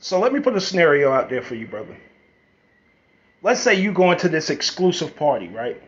So let me put a scenario out there for you, brother. Let's say you go into this exclusive party, right?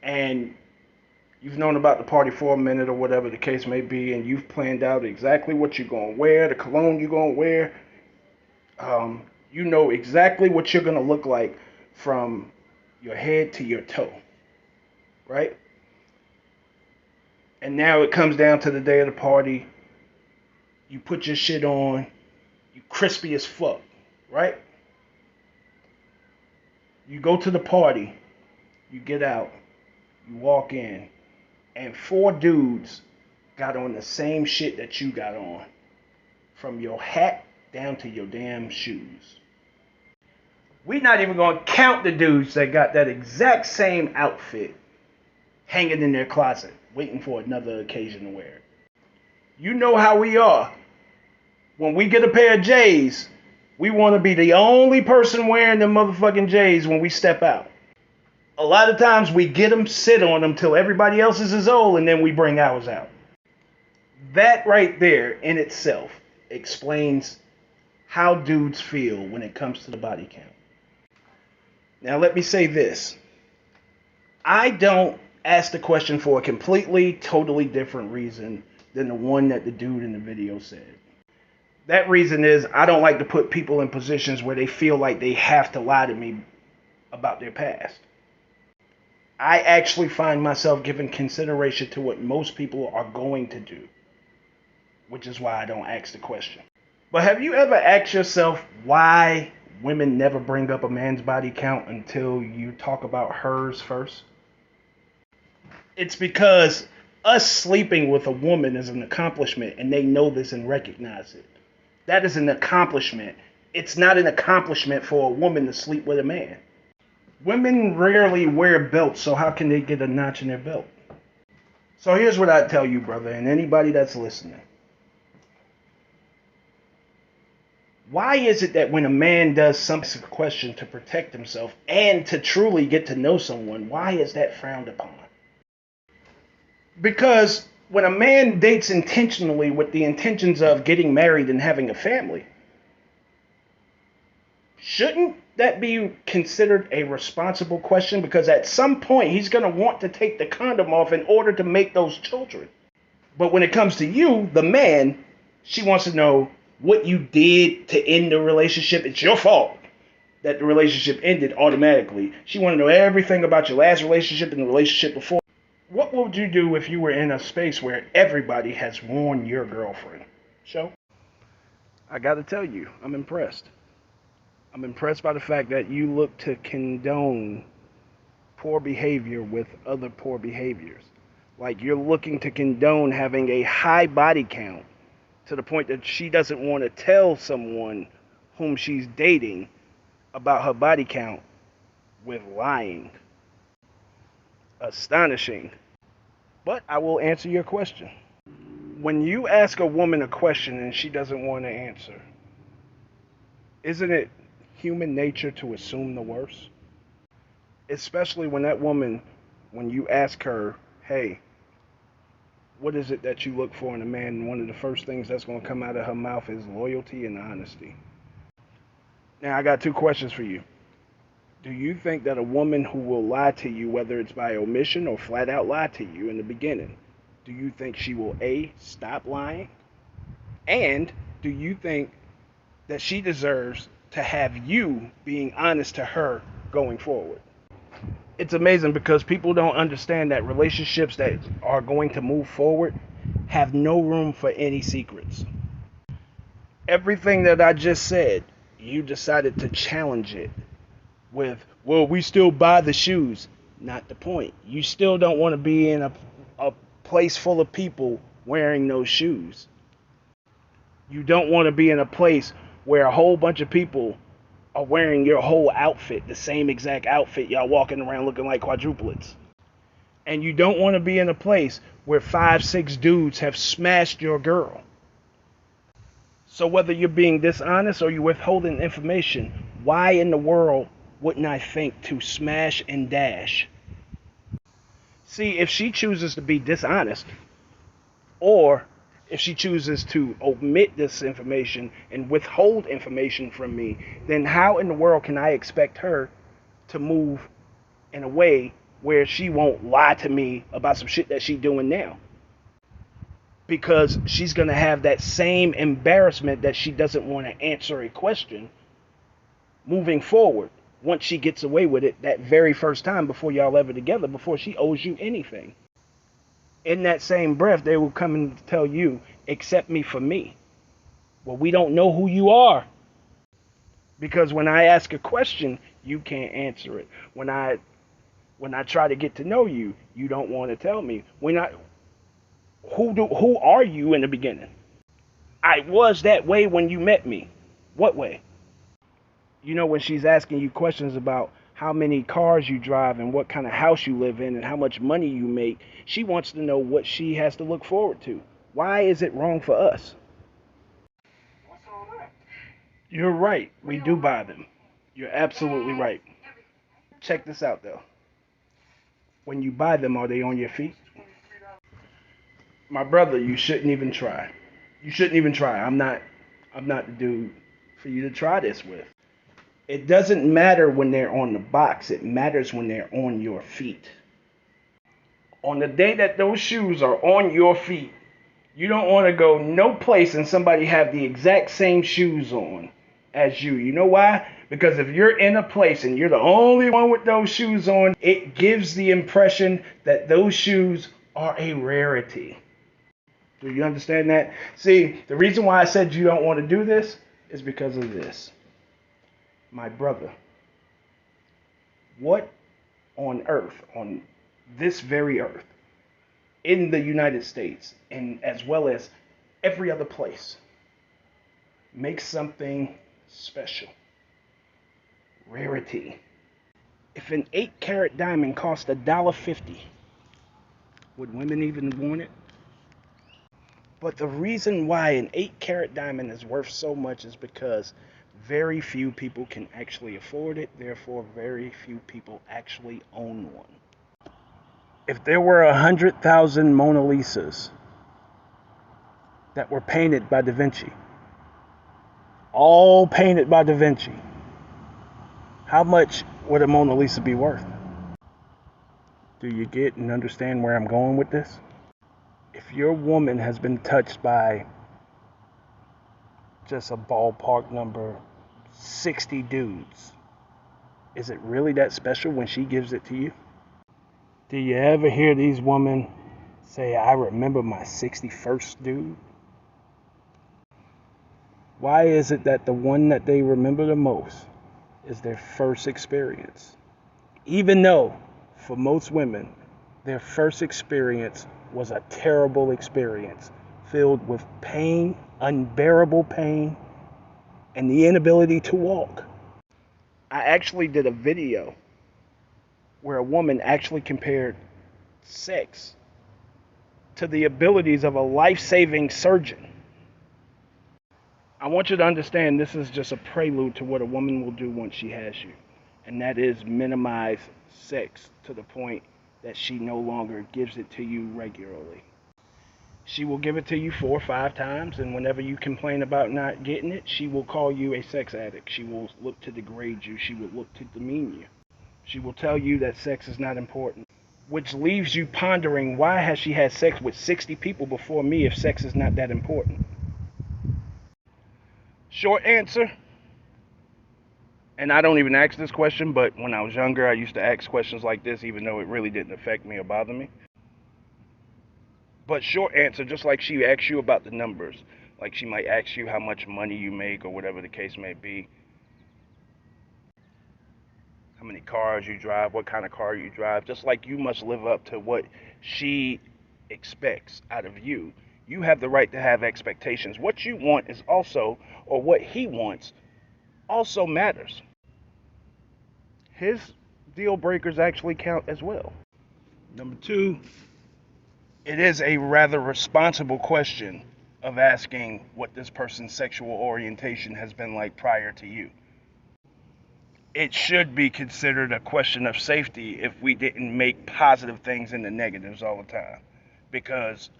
And you've known about the party for a minute or whatever the case may be, and you've planned out exactly what you're going to wear, the cologne you're going to wear. You know exactly what you're going to look like from your head to your toe, right? And now it comes down to the day of the party. You put your shit on, you crispy as fuck, right? You go to the party, you get out, you walk in, and four dudes got on the same shit that you got on, from your hat down to your damn shoes. We're not even going to count the dudes that got that exact same outfit hanging in their closet, waiting for another occasion to wear it. You know how we are. When we get a pair of J's, we want to be the only person wearing the motherfucking J's when we step out. A lot of times we get them, sit on them till everybody else's is old, and then we bring ours out. That right there in itself explains how dudes feel when it comes to the body count. Now let me say this. I don't ask the question for a completely, totally different reason than the one that the dude in the video said. That reason is I don't like to put people in positions where they feel like they have to lie to me about their past. I actually find myself giving consideration to what most people are going to do, which is why I don't ask the question. But have you ever asked yourself why women never bring up a man's body count until you talk about hers first? It's because us sleeping with a woman is an accomplishment, and they know this and recognize it. That is an accomplishment. It's not an accomplishment for a woman to sleep with a man. Women rarely wear belts, so how can they get a notch in their belt? So here's what I tell you, brother, and anybody that's listening. Why is it that when a man does some question to protect himself and to truly get to know someone, why is that frowned upon? Because when a man dates intentionally with the intentions of getting married and having a family, shouldn't that be considered a responsible question? Because at some point he's going to want to take the condom off in order to make those children. But when it comes to you, the man, she wants to know what you did to end the relationship. It's your fault that the relationship ended automatically. She want to know everything about your last relationship and the relationship before. What would you do if you were in a space where everybody has warned your girlfriend? So, I got to tell you, I'm impressed. I'm impressed by the fact that you look to condone poor behavior with other poor behaviors. Like you're looking to condone having a high body count to the point that she doesn't want to tell someone whom she's dating about her body count with lying. Astonishing. But I will answer your question. When you ask a woman a question and she doesn't want to answer, isn't it human nature to assume the worst? Especially when that woman, when you ask her, hey, what is it that you look for in a man? And one of the first things that's going to come out of her mouth is loyalty and honesty. Now, I got two questions for you. Do you think that a woman who will lie to you, whether it's by omission or flat out lie to you in the beginning, do you think she will A, stop lying? And do you think that she deserves to have you being honest to her going forward? It's amazing because people don't understand that relationships that are going to move forward have no room for any secrets. Everything that I just said, you decided to challenge it with, well, we still buy the shoes. Not the point. You still don't want to be in a place full of people wearing those shoes. You don't want to be in a place where a whole bunch of people are wearing your whole outfit, the same exact outfit, y'all walking around looking like quadruplets. And you don't want to be in a place where 5, 6 dudes have smashed your girl. So whether you're being dishonest or you're withholding information, why in the world wouldn't I think to smash and dash? See, if she chooses to be dishonest, or If she chooses to omit this information and withhold information from me, then how in the world can I expect her to move in a way where she won't lie to me about some shit that she's doing now? Because she's going to have that same embarrassment that she doesn't want to answer a question moving forward once she gets away with it that very first time before y'all ever together, before she owes you anything. In that same breath, they will come and tell you, accept me for me. Well, we don't know who you are. Because when I ask a question, you can't answer it. When I try to get to know you, you don't want to tell me. Who are you in the beginning? I was that way when you met me. What way? You know, when she's asking you questions about how many cars you drive and what kind of house you live in and how much money you make, she wants to know what she has to look forward to. Why is it wrong for us? You're right. We do buy them. You're absolutely right. Check this out, though. When you buy them, are they on your feet? My brother, you shouldn't even try. You shouldn't even try. I'm not the dude for you to try this with. It doesn't matter when they're on the box. It matters when they're on your feet. On the day that those shoes are on your feet, you don't want to go no place and somebody have the exact same shoes on as you. You know why? Because if you're in a place and you're the only one with those shoes on, it gives the impression that those shoes are a rarity. Do you understand that? See, the reason why I said you don't want to do this is because of this. My brother, what on earth, on this very earth, in the United States, and as well as every other place, makes something special? Rarity. If an 8-carat diamond cost $1.50, would women even want it? But the reason why an 8-carat diamond is worth so much is because very few people can actually afford it, therefore very few people actually own one. If there were 100,000 Mona Lisas that were painted by Da Vinci, all painted by Da Vinci, how much would a Mona Lisa be worth? Do you get and understand where I'm going with this? If your woman has been touched by, just a ballpark number, 60 dudes, is it really that special when she gives it to you? Do you ever hear these women say, I remember my 61st dude? Why is it that the one that they remember the most is their first experience? Even though, for most women, their first experience was a terrible experience, filled with pain, unbearable pain, and the inability to walk. I actually did a video where a woman actually compared sex to the abilities of a life-saving surgeon. I want you to understand this is just a prelude to what a woman will do once she has you, and that is minimize sex to the point that she no longer gives it to you regularly. She will give it to you 4 or 5 times, and whenever you complain about not getting it, she will call you a sex addict. She will look to degrade you. She will look to demean you. She will tell you that sex is not important, which leaves you pondering, why has she had sex with 60 people before me if sex is not that important? Short answer, and I don't even ask this question, but when I was younger, I used to ask questions like this, even though it really didn't affect me or bother me. But short answer, just like she asks you about the numbers, like she might ask you how much money you make or whatever the case may be, how many cars you drive, what kind of car you drive, just like you must live up to what she expects out of you. You have the right to have expectations. What you want is also, or what he wants, also matters. His deal breakers actually count as well. Number 2, it is a rather responsible question of asking what this person's sexual orientation has been like prior to you. It should be considered a question of safety if we didn't make positive things into negatives all the time. Because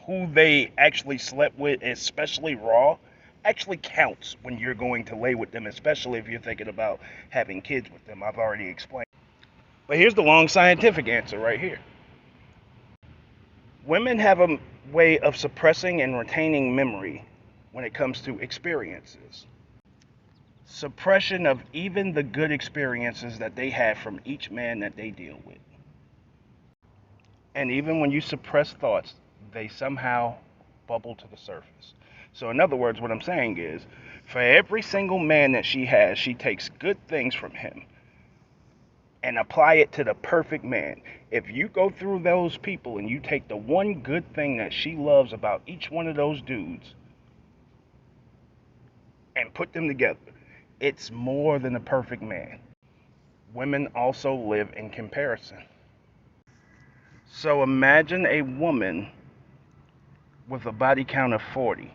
who they actually slept with, especially raw, actually counts when you're going to lay with them, especially if you're thinking about having kids with them. I've already explained. But here's the long scientific answer right here. Women have a way of suppressing and retaining memory when it comes to experiences. Suppression of even the good experiences that they have from each man that they deal with. And even when you suppress thoughts, they somehow bubble to the surface. So in other words, what I'm saying is, for every single man that she has, she takes good things from him and apply it to the perfect man. If you go through those people and you take the one good thing that she loves about each one of those dudes and put them together, it's more than a perfect man. Women also live in comparison. So imagine a woman with a body count of 40.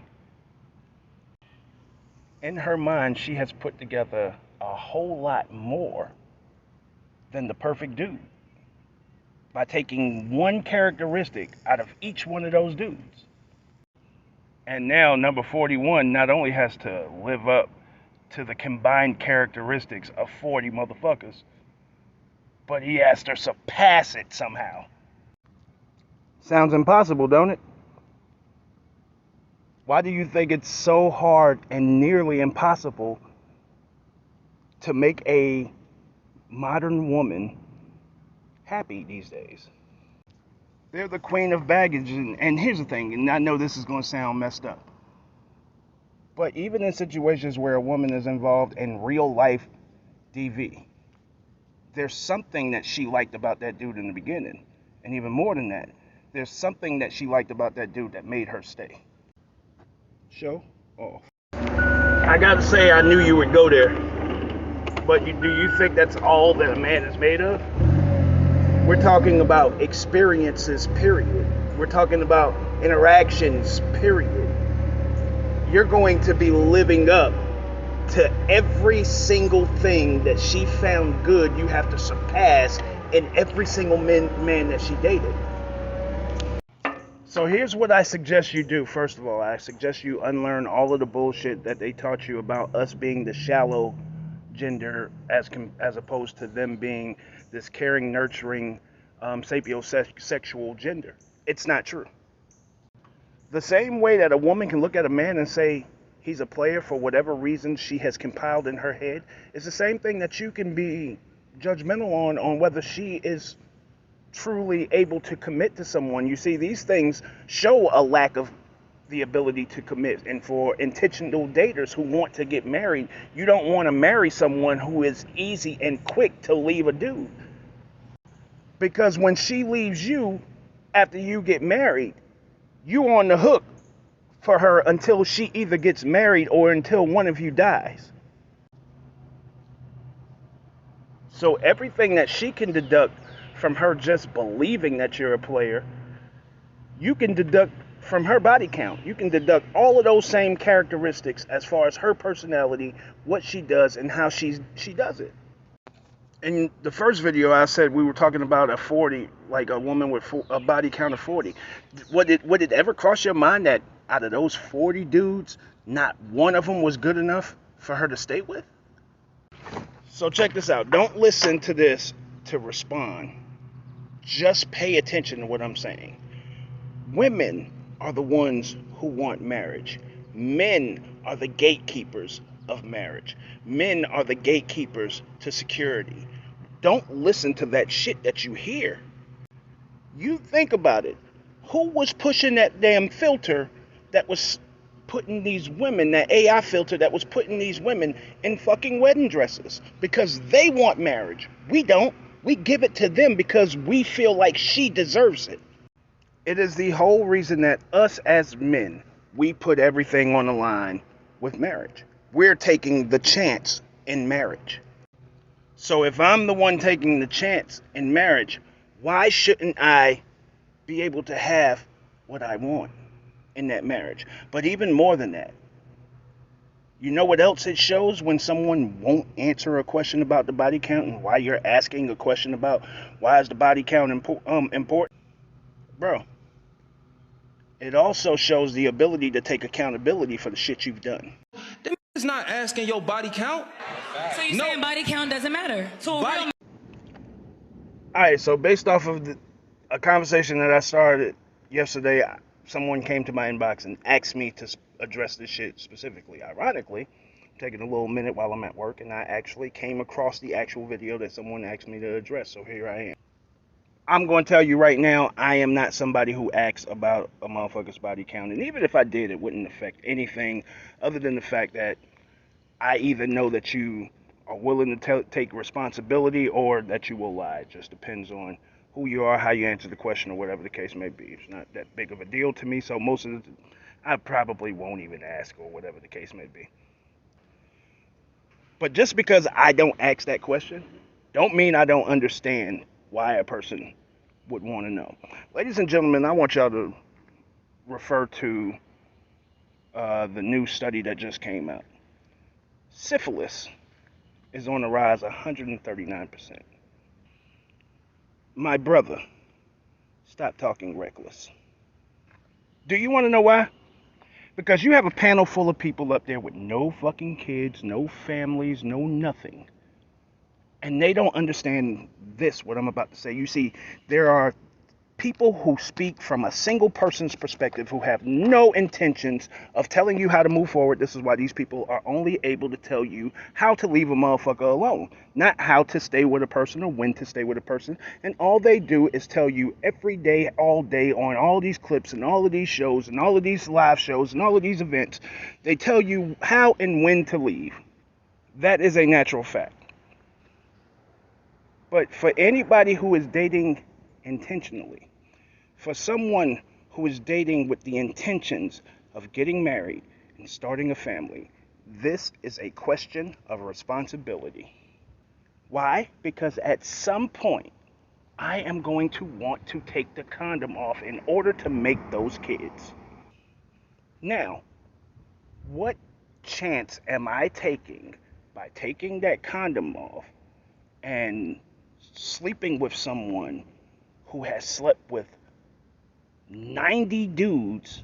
In her mind, she has put together a whole lot more than the perfect dude by taking one characteristic out of each one of those dudes. And now number 41 not only has to live up to the combined characteristics of 40 motherfuckers, but he has to surpass it somehow. Sounds impossible, don't it? Why do you think it's so hard and nearly impossible to make a modern woman happy these days? They're the queen of baggage, and here's the thing, and I know this is going to sound messed up, but even in situations where a woman is involved in real life DV, there's something that she liked about that dude in the beginning, and even more than that, there's something that she liked about that dude that made her stay. Show off. I gotta say, I knew you would go there, but do you think that's all that a man is made of? We're talking about experiences, period. We're talking about interactions, period. You're going to be living up to every single thing that she found good you have to surpass in every single man that she dated. So here's what I suggest you do. First of all, I suggest you unlearn all of the bullshit that they taught you about us being the shallow gender as opposed to them being this caring, nurturing, sapiosexual gender. It's not true. The same way that a woman can look at a man and say he's a player for whatever reason she has compiled in her head, is the same thing that you can be judgmental on whether she is truly able to commit to someone. You see, these things show a lack of the ability to commit. And for intentional daters who want to get married, you don't want to marry someone who is easy and quick to leave a dude. Because when she leaves you after you get married, you're on the hook for her until she either gets married or until one of you dies. So everything that she can deduct from her just believing that you're a player, you can deduct from her body count. You can deduct all of those same characteristics as far as her personality, what she does, and how she does it. In the first video, I said we were talking about a 40, like a woman with a body count of 40. Would it ever cross your mind that out of those 40 dudes, not one of them was good enough for her to stay with? So check this out. Don't listen to this to respond. Just pay attention to what I'm saying. Women are the ones who want marriage. Men are the gatekeepers of marriage. Men are the gatekeepers to security. Don't listen to that shit that you hear. You think about it. Who was pushing that damn filter that was putting these women, that AI filter that was putting these women in fucking wedding dresses? Because they want marriage. We don't. We give it to them because we feel like she deserves it. It is the whole reason that us as men, we put everything on the line with marriage. We're taking the chance in marriage. So if I'm the one taking the chance in marriage, why shouldn't I be able to have what I want in that marriage? But even more than that, you know what else it shows when someone won't answer a question about the body count and why you're asking a question about why is the body count important? Bro, It also shows the ability to take accountability for the shit you've done. That is not asking your body count. So you're saying body count doesn't matter? So Body- Alright, so based off of a conversation that I started yesterday, someone came to my inbox and asked me to address this shit specifically. Ironically, I'm taking a little minute while I'm at work, and I actually came across the actual video that someone asked me to address, so here I am. I'm going to tell you right now, I am not somebody who asks about a motherfucker's body count. And even if I did, it wouldn't affect anything other than the fact that I either know that you are willing to take responsibility or that you will lie. It just depends on who you are, how you answer the question, or whatever the case may be. It's not that big of a deal to me, so most of I probably won't even ask, or whatever the case may be. But just because I don't ask that question, don't mean I don't understand why a person would want to know. Ladies and gentlemen, I want y'all to refer to the new study that just came out. Syphilis is on the rise 139%. My brother, stop talking reckless. Do you want to know why? Because you have a panel full of people up there with no fucking kids, no families, no nothing. And they don't understand this, what I'm about to say. You see, there are people who speak from a single person's perspective who have no intentions of telling you how to move forward. This is why these people are only able to tell you how to leave a motherfucker alone, not how to stay with a person or when to stay with a person. And all they do is tell you every day, all day, on all these clips and all of these shows and all of these live shows and all of these events, they tell you how and when to leave. That is a natural fact. But for anybody who is dating intentionally, for someone who is dating with the intentions of getting married and starting a family, this is a question of responsibility. Why? Because at some point, I am going to want to take the condom off in order to make those kids. Now, what chance am I taking by taking that condom off and sleeping with someone who has slept with 90 dudes,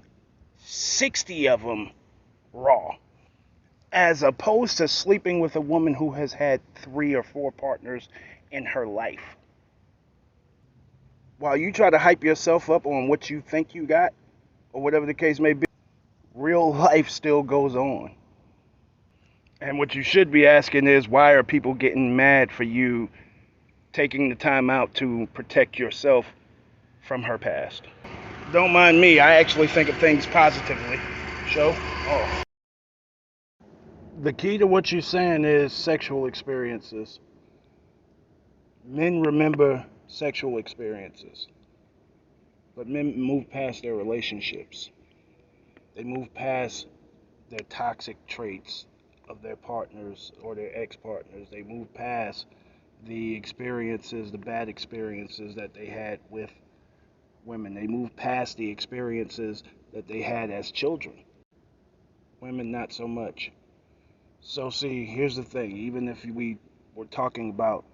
60 of them raw, as opposed to sleeping with a woman who has had 3 or 4 partners in her life? While you try to hype yourself up on what you think you got, or whatever the case may be, real life still goes on. And what you should be asking is, why are people getting mad for you taking the time out to protect yourself from her past? Don't mind me, I actually think of things positively. Show off. The key to what you're saying is sexual experiences. Men remember sexual experiences, but men move past their relationships. They move past their toxic traits of their partners or their ex-partners. They move past the experiences, the bad experiences that they had with women. They move past the experiences that they had as children. Women, not so much. So see, here's the thing. Even if we were talking about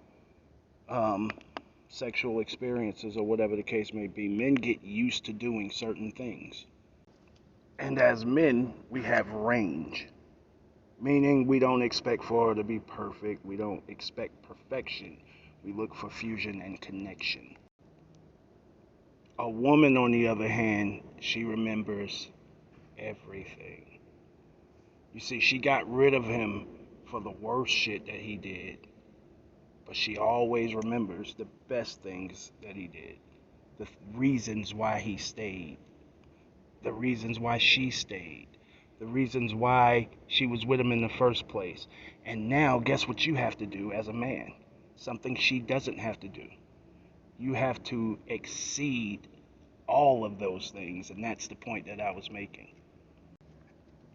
sexual experiences or whatever the case may be, men get used to doing certain things. And as men, we have range. Meaning we don't expect for her to be perfect. We don't expect perfection. We look for fusion and connection. A woman, on the other hand, she remembers everything. You see, she got rid of him for the worst shit that he did. But she always remembers the best things that he did. The reasons why he stayed. The reasons why she stayed. The reasons why she was with him in the first place. And now, guess what you have to do as a man? Something she doesn't have to do. You have to exceed all of those things, and that's the point that I was making.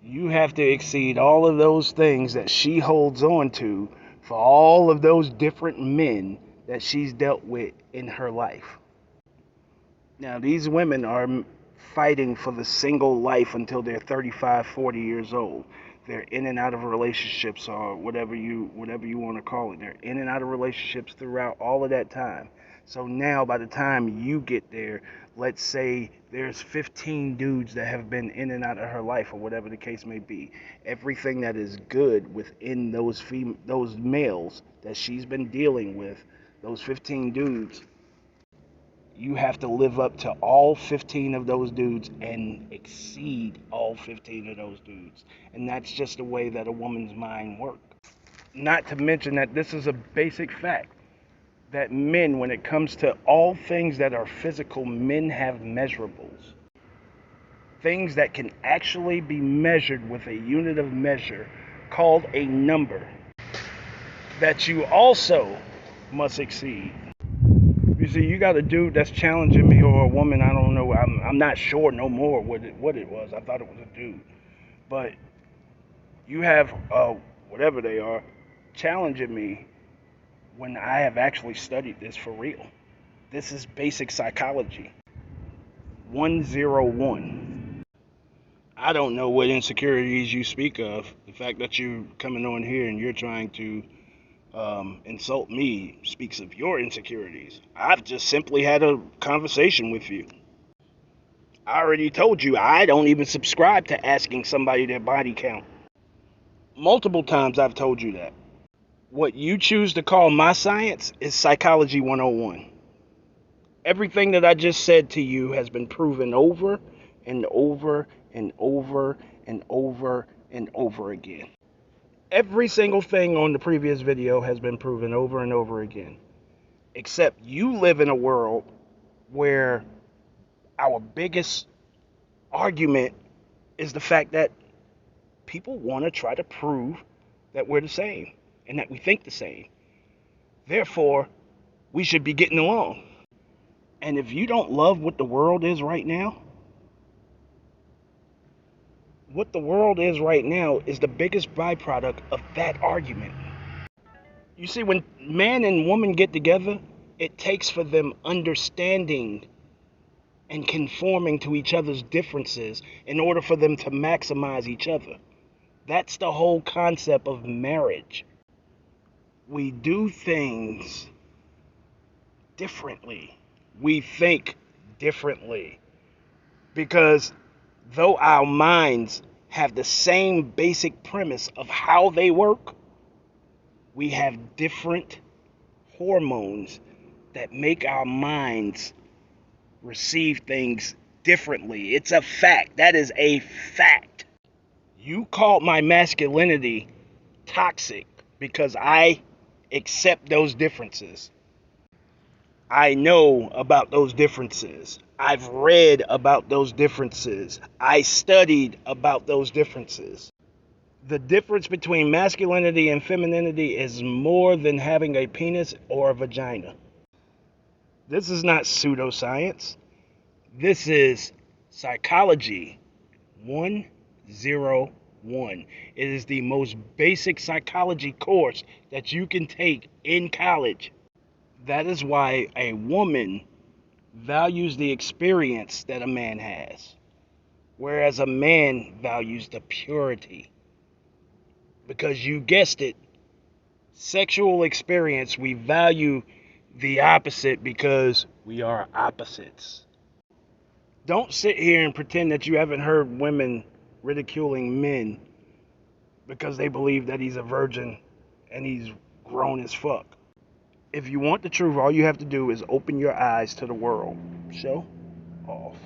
You have to exceed all of those things that she holds on to for all of those different men that she's dealt with in her life. Now, these women are fighting for the single life until they're 35, 40 years old. They're in and out of relationships, or whatever you want to call it. They're in and out of relationships throughout all of that time. So now by the time you get there, let's say there's 15 dudes that have been in and out of her life, or whatever the case may be. Everything that is good within those males that she's been dealing with, those 15 dudes, you have to live up to all 15 of those dudes and exceed all 15 of those dudes. And that's just the way that a woman's mind works. Not to mention that this is a basic fact, that men, when it comes to all things that are physical, men have measurables. Things that can actually be measured with a unit of measure called a number that you also must exceed. You see, you got a dude that's challenging me, or a woman, I don't know, I'm not sure no more what it was. I thought it was a dude. But you have, whatever they are, challenging me when I have actually studied this for real. This is basic psychology. 101. I don't know what insecurities you speak of. The fact that you're coming on here and you're trying to insult me speaks of your insecurities. I've just simply had a conversation with you. I already told you I don't even subscribe to asking somebody their body count. Multiple times I've told you that. What you choose to call my science is psychology 101. Everything that I just said to you has been proven over and over and over and over and over again. Every single thing on the previous video has been proven over and over again. Except you live in a world where our biggest argument is the fact that people want to try to prove that we're the same and that we think the same. Therefore, we should be getting along. And if you don't love what the world is right now, what the world is right now is the biggest byproduct of that argument. You see, when man and woman get together, it takes for them understanding and conforming to each other's differences in order for them to maximize each other. That's the whole concept of marriage. We do things differently. We think differently. Because though our minds have the same basic premise of how they work, we have different hormones that make our minds receive things differently. It's a fact. That is a fact. You called my masculinity toxic because I accept those differences. I know about those differences. I've read about those differences. I studied about those differences. The difference between masculinity and femininity is more than having a penis or a vagina. This is not pseudoscience. This is psychology 101. It is the most basic psychology course that you can take in college. That is why a woman values the experience that a man has, whereas a man values the purity. Because you guessed it, sexual experience, we value the opposite because we are opposites. Don't sit here and pretend that you haven't heard women ridiculing men because they believe that he's a virgin and he's grown as fuck. If you want the truth, all you have to do is open your eyes to the world. Show off.